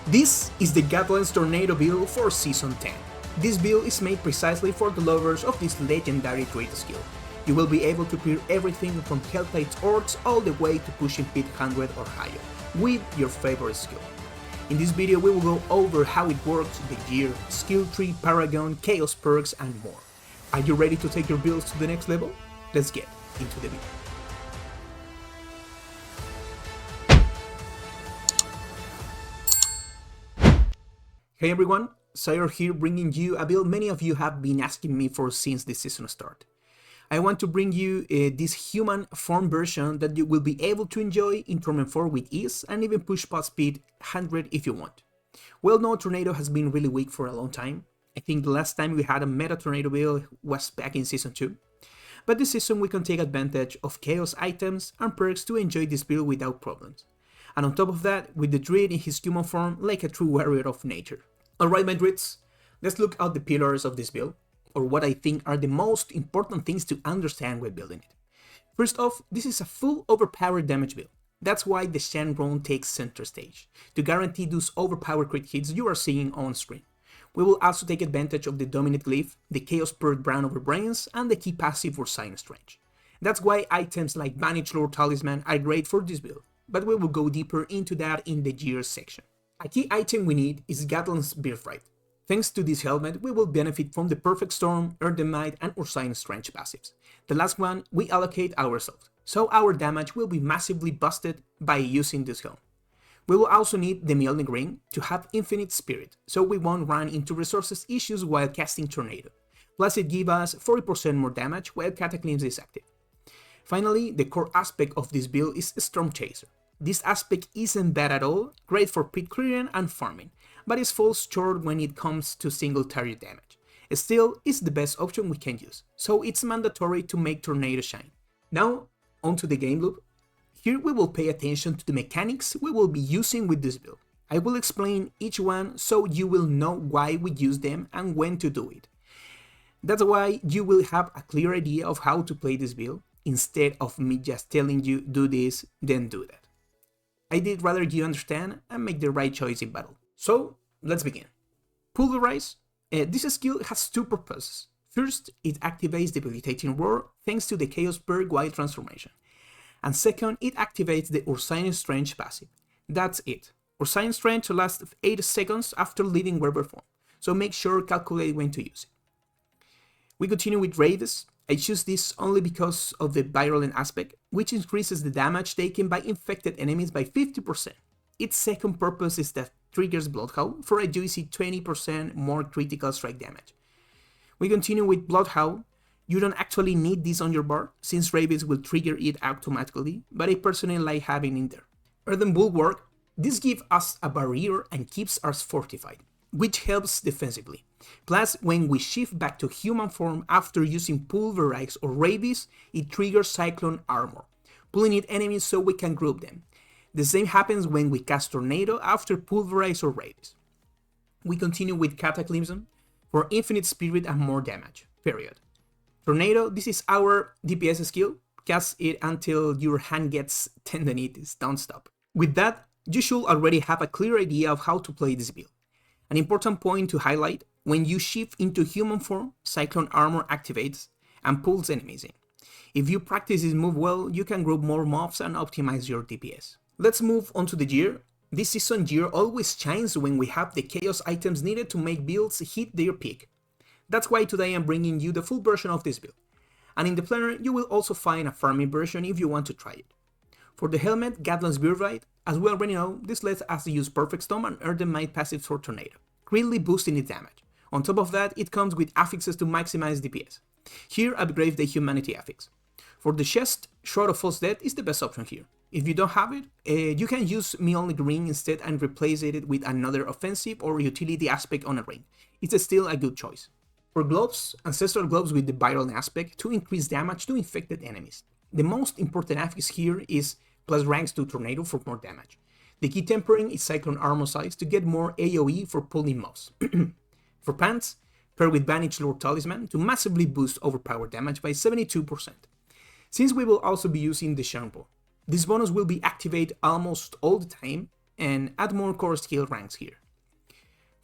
This is the Gatlands Tornado build for Season 10. This build is made precisely for the lovers of this legendary DRUID skill. You will be able to clear everything from Helltide's Orcs all the way to pushing Pit 100 or higher, with your favorite skill. In this video we will go over how it works, the gear, skill tree, paragon, chaos perks and more. Are you ready to take your builds to the next level? Let's get into the video. Hey everyone, Zaior here bringing you a build many of you have been asking me for since the season start. I want to bring you this human form version that you will be able to enjoy in Torment 4 with ease and even push past speed 100 if you want. Well, no, Tornado has been really weak for a long time. I think the last time we had a meta Tornado build was back in Season 2. But this season we can take advantage of chaos items and perks to enjoy this build without problems. And on top of that, with the Druid in his human form like a true warrior of nature. Alright my Druids, let's look at the pillars of this build, or what I think are the most important things to understand when building it. First off, this is a full overpowered damage build. That's why the Shan rune takes center stage, to guarantee those overpowered crit hits you are seeing on screen. We will also take advantage of the Dominate Glyph, the Chaos perk Brown Over Brains, and the key passive for Science Range. That's why items like Banished Lord Talisman are great for this build, but we will go deeper into that in the gear section. A key item we need is Gatlands Birthright. Thanks to this helmet, we will benefit from the Perfect Storm, Earthen and Ursine Strange passives. The last one we allocate ourselves, so our damage will be massively boosted by using this helm. We will also need the Mjolnir Ring to have Infinite Spirit, so we won't run into resources issues while casting Tornado. Plus it gives us 40% more damage while Cataclysm is active. Finally, the core aspect of this build is Storm Chaser. This aspect isn't bad at all, great for pit clearing and farming, but it falls short when it comes to single target damage. Still, it's the best option we can use, so it's mandatory to make Tornado shine. Now, onto the game loop. Here we will pay attention to the mechanics we will be using with this build. I will explain each one so you will know why we use them and when to do it. That's why you will have a clear idea of how to play this build, instead of me just telling you do this, then do that. I did rather you understand and make the right choice in battle. So, let's begin. Pulverize. This skill has two purposes. First, it activates Debilitating Roar thanks to the Chaos perk Wild Transformation. And second, it activates the Ursine Strange passive. That's it. Ursine Strange lasts 8 seconds after leaving Weaver form, so make sure to calculate when to use it. We continue with Raids. I choose this only because of the virulent aspect, which increases the damage taken by infected enemies by 50%. Its second purpose is that triggers Bloodhowl for a juicy 20% more critical strike damage. We continue with Bloodhowl. You don't actually need this on your bar, since Ravens will trigger it automatically, but I personally like having it there. Earthen Bulwark. This gives us a barrier and keeps us fortified, which helps defensively. Plus, when we shift back to human form after using Pulverize or Rabies, it triggers Cyclone Armor, pulling in enemies so we can group them. The same happens when we cast Tornado after Pulverize or Rabies. We continue with Cataclysm for Infinite Spirit and more damage, period. Tornado, this is our DPS skill, cast it until your hand gets tendinitis, don't stop. With that, you should already have a clear idea of how to play this build. An important point to highlight, when you shift into human form, Cyclone Armor activates and pulls enemies in. If you practice this move well, you can group more mobs and optimize your DPS. Let's move on to the gear. This season gear always shines when we have the chaos items needed to make builds hit their peak. That's why today I'm bringing you the full version of this build. And in the planner you will also find a farming version if you want to try it. For the helmet, Gatlands Birthright, as we already know, this lets us use Perfect Storm and Earthen passives for Tornado, greatly boosting its damage. On top of that, it comes with affixes to maximize DPS. Here, upgrade the Humanity affix. For the chest, Shroud of False Death is the best option here. If you don't have it, you can use Mjolnir Ring instead and replace it with another offensive or utility aspect on a ring. It's still a good choice. For gloves, Ancestral Gloves with the Viral aspect to increase damage to infected enemies. The most important affix here is plus ranks to Tornado for more damage. The key tempering is Cyclone Armor size to get more AoE for pulling mobs. For pants, pair with Banished Lord Talisman to massively boost overpower damage by 72%. Since we will also be using the Sharon Bow, this bonus will be activated almost all the time, and add more core skill ranks here.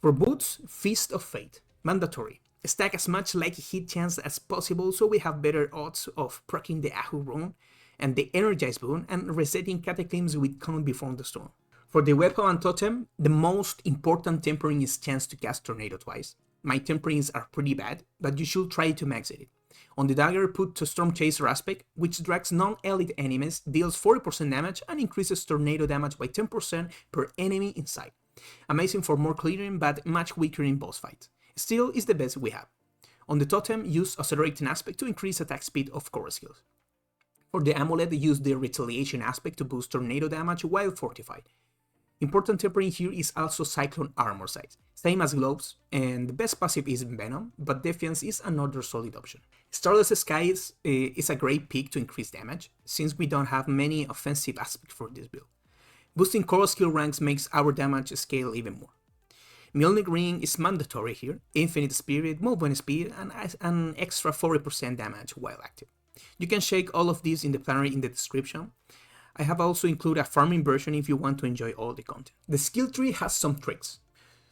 For boots, Feast of Fate, mandatory. Stack as much lucky hit chance as possible so we have better odds of proccing the Ahu rune and the Energize boon and resetting Cataclysms with Calm Before the Storm. For the weapon and totem, the most important tempering is chance to cast Tornado twice. My temperings are pretty bad, but you should try to max it. On the dagger, put to Storm Chaser aspect, which drags non-elite enemies, deals 40% damage and increases tornado damage by 10% per enemy inside. Amazing for more clearing, but much weaker in boss fights. Still is the best we have. On the totem, use Accelerating aspect to increase attack speed of core skills. For the amulet, use the Retaliation aspect to boost tornado damage while fortified. Important tempering here is also Cyclone armor size, same as gloves, and the best passive is Venom, but defense is another solid option. Starless Skies is a great pick to increase damage, since we don't have many offensive aspects for this build. Boosting core skill ranks makes our damage scale even more. Mjolnir Ring is mandatory here, Infinite Spirit, movement speed, and an extra 40% damage while active. You can check all of these in the planner in the description. I have also included a farming version if you want to enjoy all the content. The skill tree has some tricks.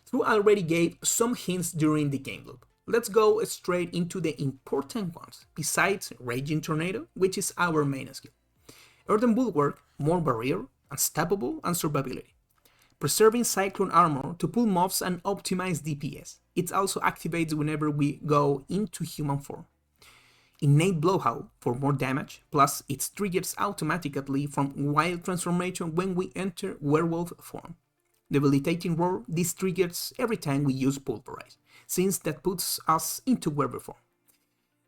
Drew already gave some hints during the game loop. Let's go straight into the important ones, besides Raging Tornado, which is our main skill. Earthen Bulwark, more barrier, unstoppable, and survivability. Preserving Cyclone armor to pull mobs and optimize DPS. It also activates whenever we go into human form. Innate Blowout for more damage, plus it triggers automatically from Wild Transformation when we enter Werewolf form. Debilitating Roar, this triggers every time we use Pulverize, since that puts us into Werewolf form.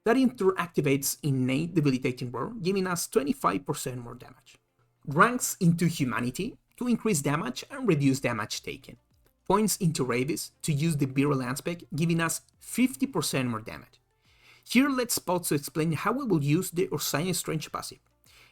That activates Innate Debilitating Roar, giving us 25% more damage. Ranks into Humanity to increase damage and reduce damage taken. Points into Ravis to use the Viral aspect, giving us 50% more damage. Here let's pause to explain how we will use the Ursine Strange passive.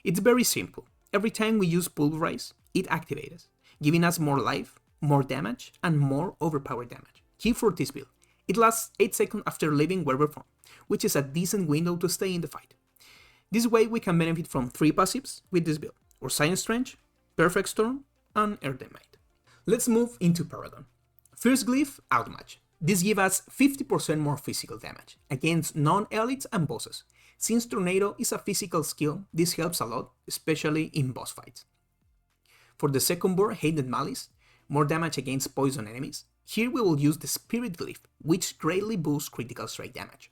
It's very simple. Every time we use Pulverize, it activates, giving us more life, more damage, and more overpowered damage. Key for this build. It lasts 8 seconds after leaving Werewolf form, which is a decent window to stay in the fight. This way we can benefit from 3 passives with this build: Ursine Strange, Perfect Storm, and Earthen Might. Let's move into Paragon. First Glyph, Outmatch. This gives us 50% more physical damage against non-elites and bosses. Since Tornado is a physical skill, this helps a lot, especially in boss fights. For the second board, Hated Malice, more damage against poison enemies. Here we will use the Spirit Glyph, which greatly boosts critical strike damage.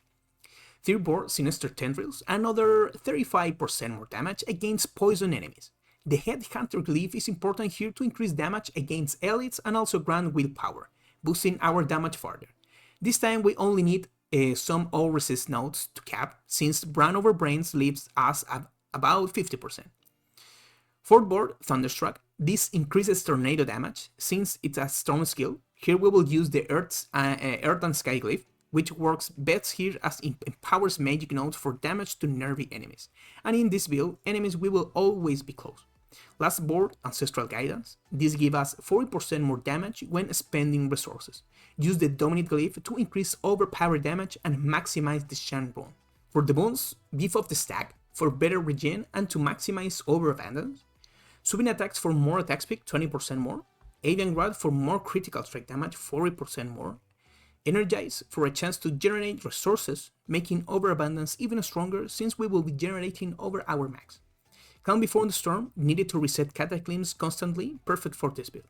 Third board, Sinister Tendrils, another 35% more damage against poison enemies. The Headhunter Glyph is important here to increase damage against elites and also grant willpower, boosting our damage further. This time we only need some all resist nodes to cap, since Brand Over Brains leaves us at about 50%. Fourth board, Thunderstruck. This increases tornado damage, since it's a storm skill. Here we will use the Earth and Sky Glyph, which works best here as it empowers magic nodes for damage to nervy enemies. And in this build, enemies will always be close. Last board, Ancestral Guidance. This gives us 40% more damage when spending resources. Use the Dominate Glyph to increase overpower damage and maximize the Shan rune. For the boons, beef up the stack for better regen and to maximize overabundance. Subin attacks for more attack speed, 20% more. Avian Grad for more critical strike damage, 40% more. Energize for a chance to generate resources, making overabundance even stronger since we will be generating over our max. Calm Before the Storm, needed to reset Cataclysms constantly, perfect for this build.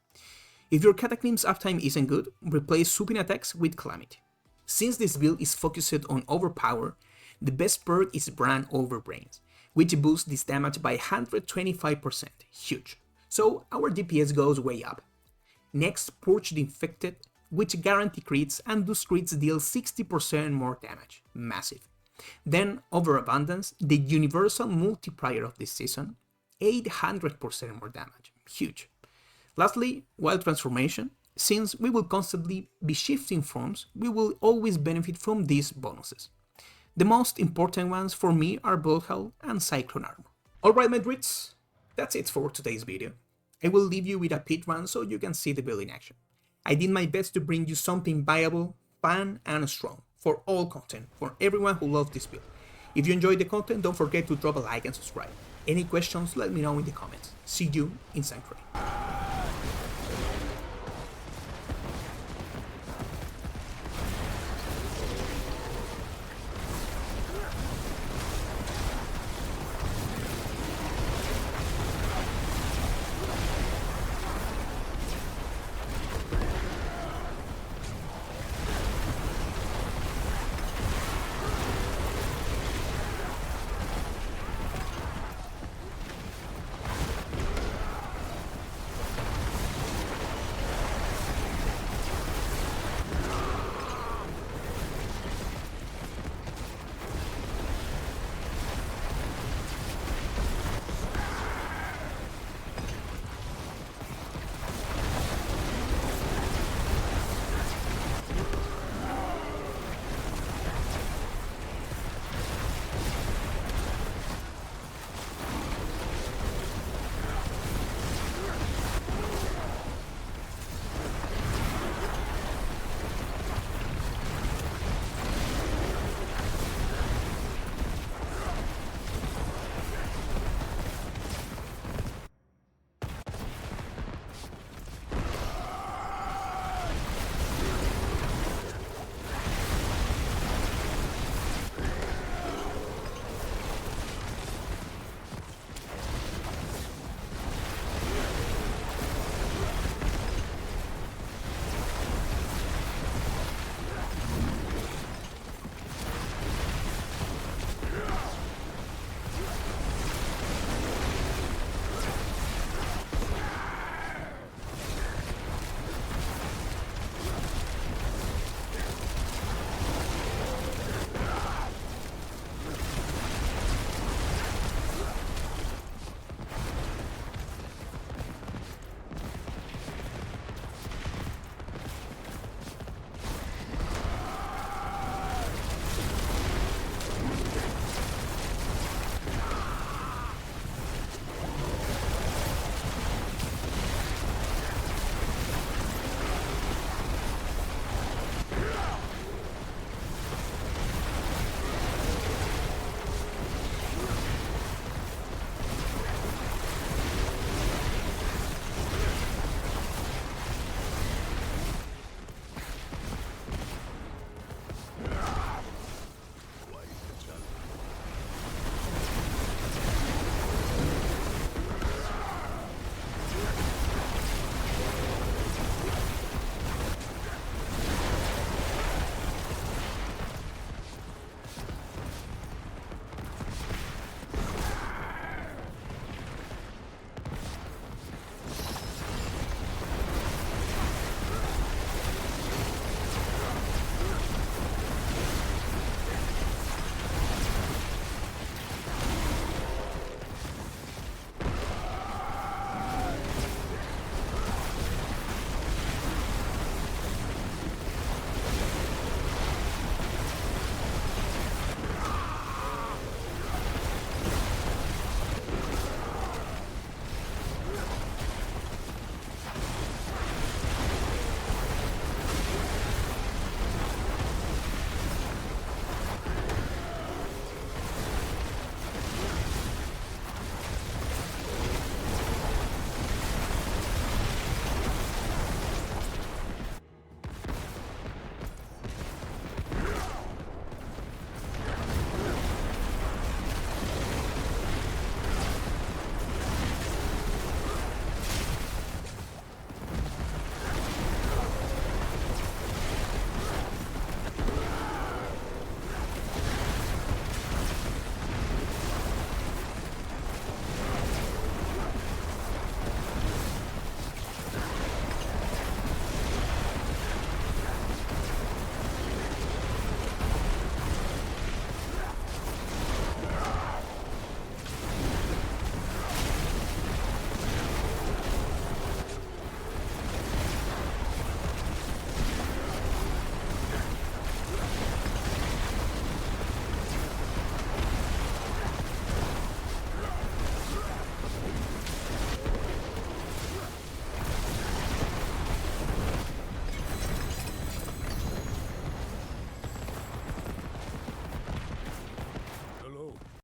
If your Cataclysms uptime isn't good, replace Swooping attacks with Calamity. Since this build is focused on Overpower, the best perk is Brand Over Brains, which boosts this damage by 125%, huge. So our DPS goes way up. Next, Purge the Infected, which guarantee crits, and those crits deal 60% more damage, massive. Then Overabundance, the universal multiplier of this season, 800% more damage, huge. Lastly, Wild Transformation. Since we will constantly be shifting forms, we will always benefit from these bonuses. The most important ones for me are Bloodhowl and Cyclone Armor. Alright my druids, that's it for today's video. I will leave you with a pit run so you can see the build in action. I did my best to bring you something viable, fun and strong, for all content, for everyone who loves this build. If you enjoyed the content, don't forget to drop a like and subscribe. Any questions, let me know in the comments. See you in Sanctuary.